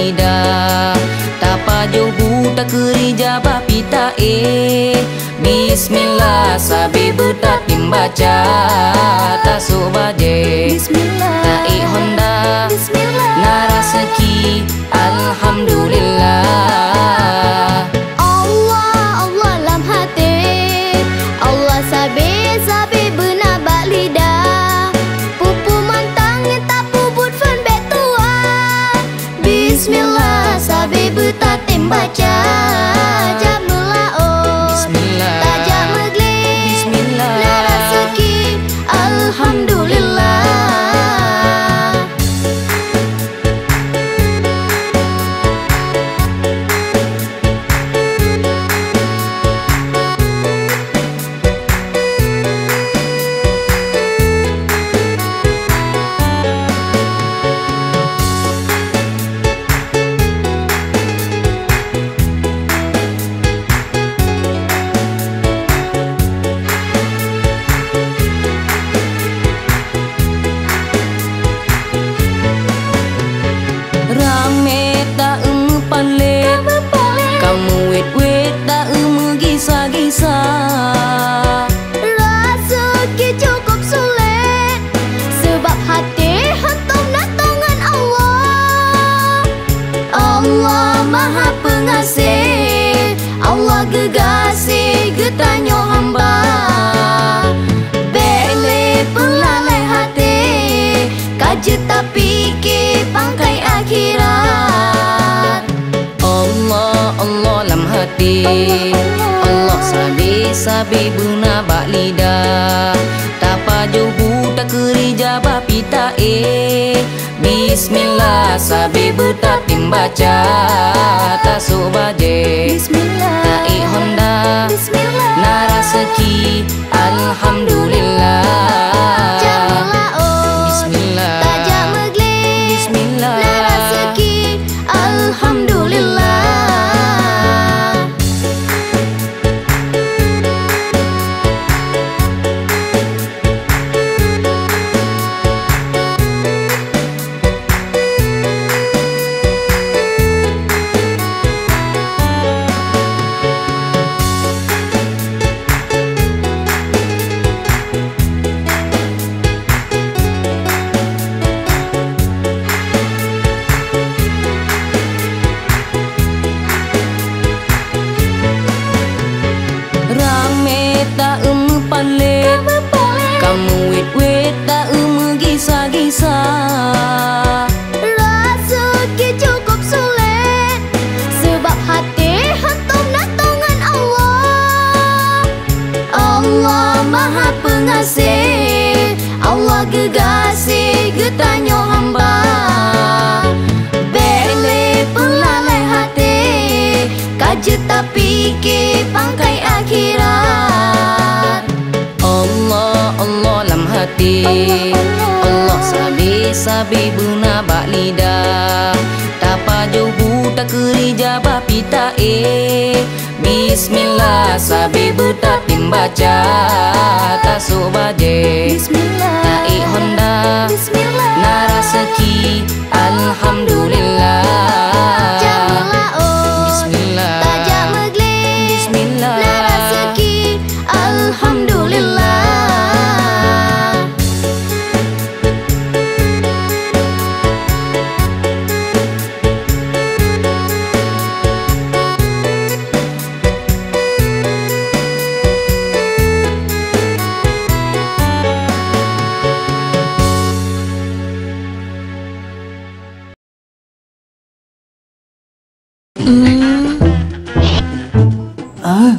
lidah. Tapa jobu tak kerja bapita Bismillah sabi betatim baca tasuk baje. Bismillah. Taik Honda Bismillah. naraseki alhamdulillah. Allah Allah lam hati, Allah sabi sabi benar bak lidah. Pupu mantang tak puput fan bet tua. Bismillah sabi betatim baca. Jamlah oh Bismillah. tajak megli Bismillah. naraseki alhamdulillah. Rame tak palet, kamu wet tak gisa-gisa. Rezeki cukup sulit sebab hati hentum nak tangan Allah. Allah Maha Pengasih, Allah gegasi getanyo hamba. Bele pelalai hati, kaje tak fikir pangkai akhirat. Allah Allah lam hati, Allah sabi sabi guna bak lidah. Tapa jobu tak kerja bapita Bismillah sabi betatim baca tasuk baje. Bismillah. Taik Honda Bismillah. naraseki alhamdulillah. Jamlah oh Bismillah. tajak megli Bismillah. naraseki alhamdulillah. Rame tak palet, kamu wet tak gisa-gisa. Rezeki cukup sulit sebab hati hentum nak tangan Allah. Allah Maha Pengasih, Allah gegasi getanyo hamba. Bele pelalai hati, kaje tak fikir pangkai akhirat. Allah Allah lam hati, Allah sabi sabi guna bak lidah. Tapa jobu tak kerja bapita Bismillah sabi betatim baca tasuk baje. Bismillah. Taik Honda Bismillah. naraseki alhamdulillah. Jamlah oh Bismillah. tajak megli Bismillah. naraseki alhamdulillah.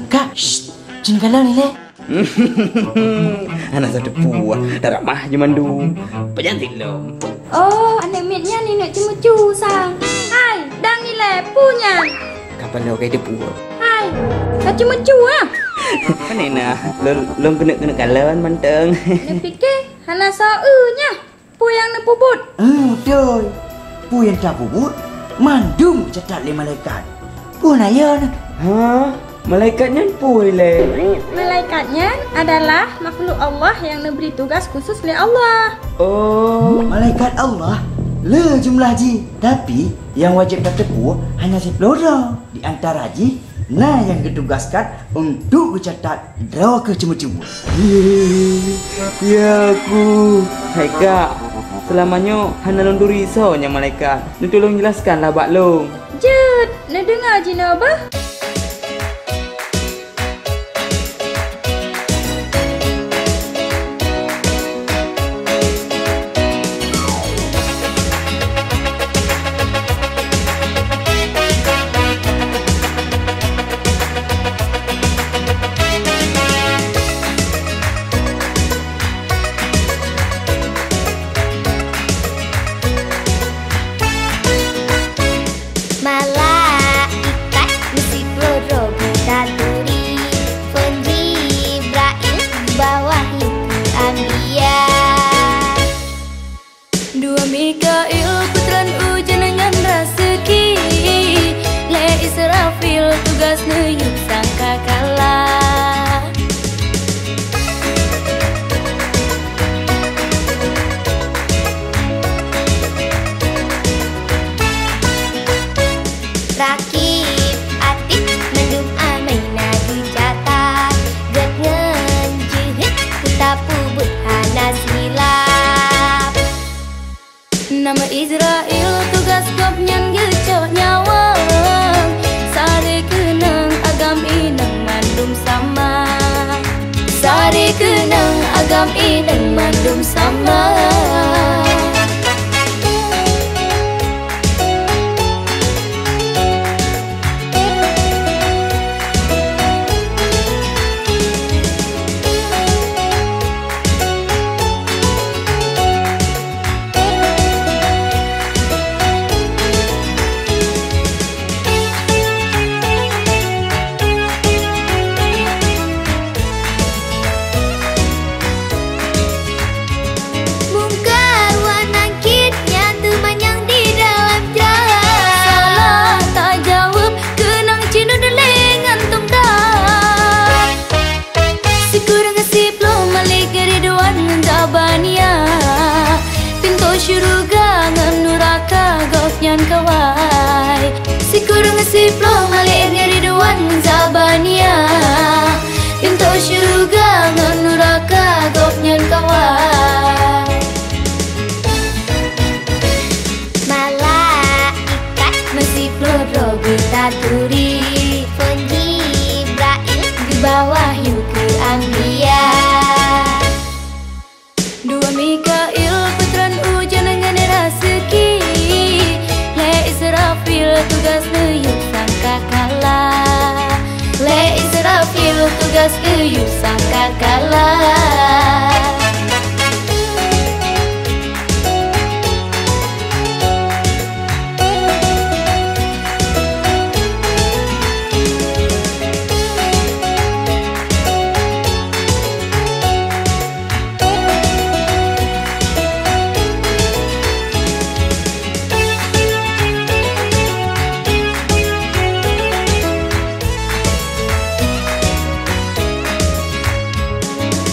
Kak, shh, jangan galau ni leh. Anak satu puah, darah mah jemandu. Pejantik lo. Oh, anak mitnya ni nak cemucu sang. Hai, dang ni le punya. Kapan lo kayak dia puah? Hai, kau cemucu ah. Mana nak? Lo kena kalauan manteng. Dia fikir hana nya. Pu yang nak pubut. Betul. Pu yang tak puput, mandum cetak le malaikat. Pu naya nak. Hah? Malaikatnya puih le. Malaikatnya adalah makhluk Allah yang diberi tugas khusus oleh Allah. Oh, Malaikat Allah Le jumlah ji. Tapi yang wajib kata pu hanya 10 orang. Di antara ji, nah yang ditugaskan untuk mencatat draw ke cuma-cuma. Ya aku. Hai kak, selamanya hana long duri sonya malaikat. Lu tolong jelaskanlah bak long. Jut, nak dengar je nak apa? Malaikat mesti peluru bertaturi, Pun Jibrail bawah itu Anbiya. Dua Mikail putran ujian dengan rezeki, Le Israfil tugas neyuk sangka kalah. Rakib atik mendung amai nadu catat, Get ngen jihit kutapu but hana silap. Nama Israel tugas kopnyan gecok nyawang, Sare kenang agam inang mandum sama, Sare kenang agam inang mandum sama. Mungkar wa nakirnya teman yang di dalam jalan. Salah tak jawab kenang cina deleng antum dah. Sekurang kasiplo malik Ridwan Zabania, Pintu syurga ngan neraka gofnyan kawai. Sekurang kasiplo malik Ridwan Zabania, Pintu syurga ngan neraka gofnyan kawai. Malaikat Mesti peluru bertaturi, Pun Jibrail di bawah yuk ke Anbiya. Dua Mikail putran ujian dengan rezeki, Le Israfil tugas neyuk sangka kalah, Le Israfil tugas neyuk sangka kalah.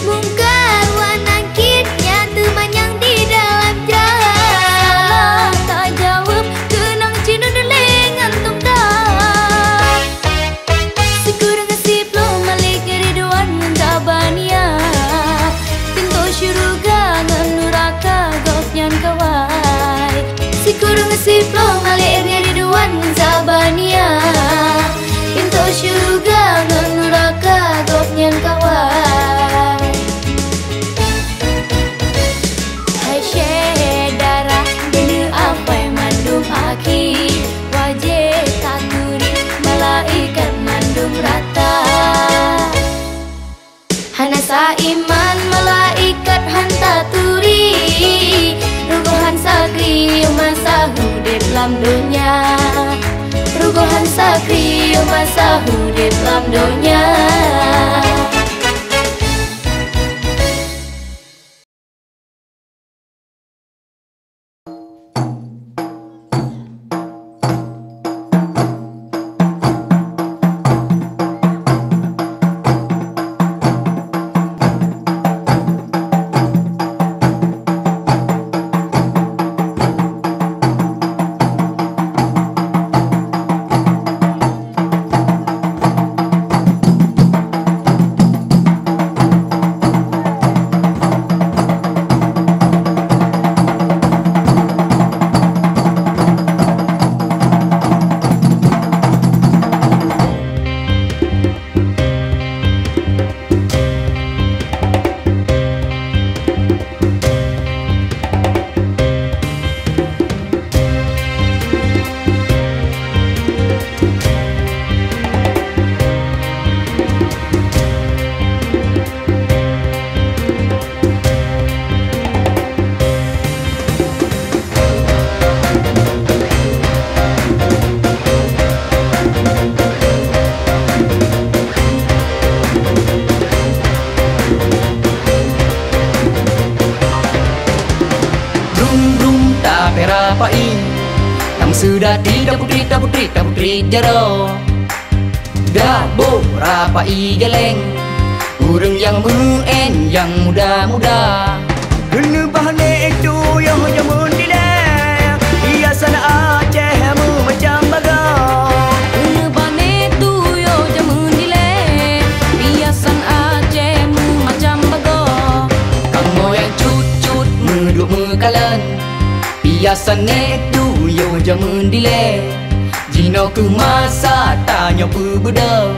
Mungkar wa nakirnya teman yang di dalam jalan. Salah tak jawab kenang cina deleng antum dah. Sekurang kasiplo malik Ridwan Zabania, Pintu syurga ngan neraka gofnyan kawai. Sekurang kasiplo malik Ridwan Zabania, Pintu syurga ngan neraka gofnyan kawai. Hai syekh darah dene apa mandum aki, wajib takuri malaikat mandum rata. Hana saiman malaikat hanta turi, Rugohan sakri masa hudip dalam dunia, Rugohan sakri masa hudip dalam dunia. sudah tidak putri jero. Dah rapai geleng, urang yang muen yang muda-muda. Kena bahane itu yang jamun dilek, hiasan Aceh mu macam bagong. Kena bane tu yo jamun dilek, hiasan Aceh mu macam bagong. Kamu yang cut-cut meduk mekalan, hiasan itu yo jamun dilek. Jino ku masa tanya pu beda,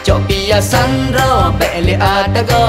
cok hiasan ro bele adago.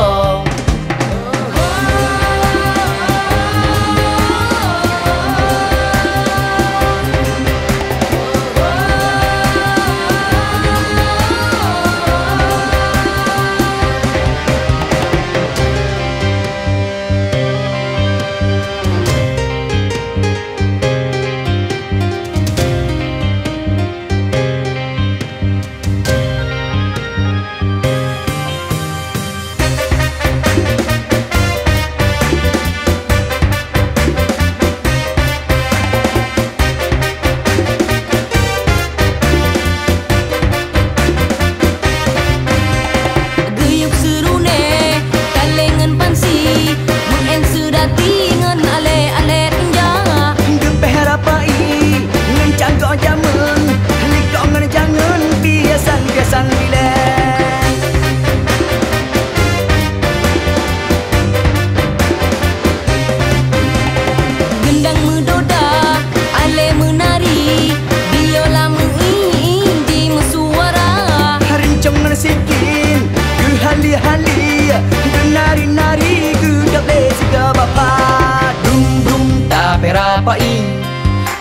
Nari-nari gudak lesika bapak. Dum tak perapai,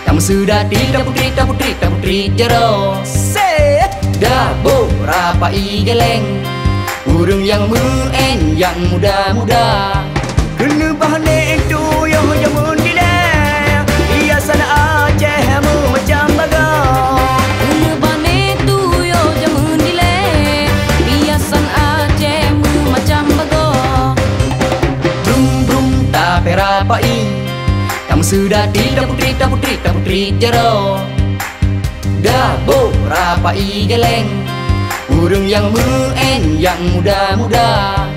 kamu sudah tidak putri jero. Se Dah rapai geleng, urang yang muen yang muda-muda. kena bahane itu yang jamun dilek, hiasan Aceh mu macam bagong. Kena bane tu yo jamun dilek, hiasan Aceh mu macam bagong. Dum tak perapai, kamu sudah tidak putri jero. Dah rapai geleng, urang yang muen yang muda-muda.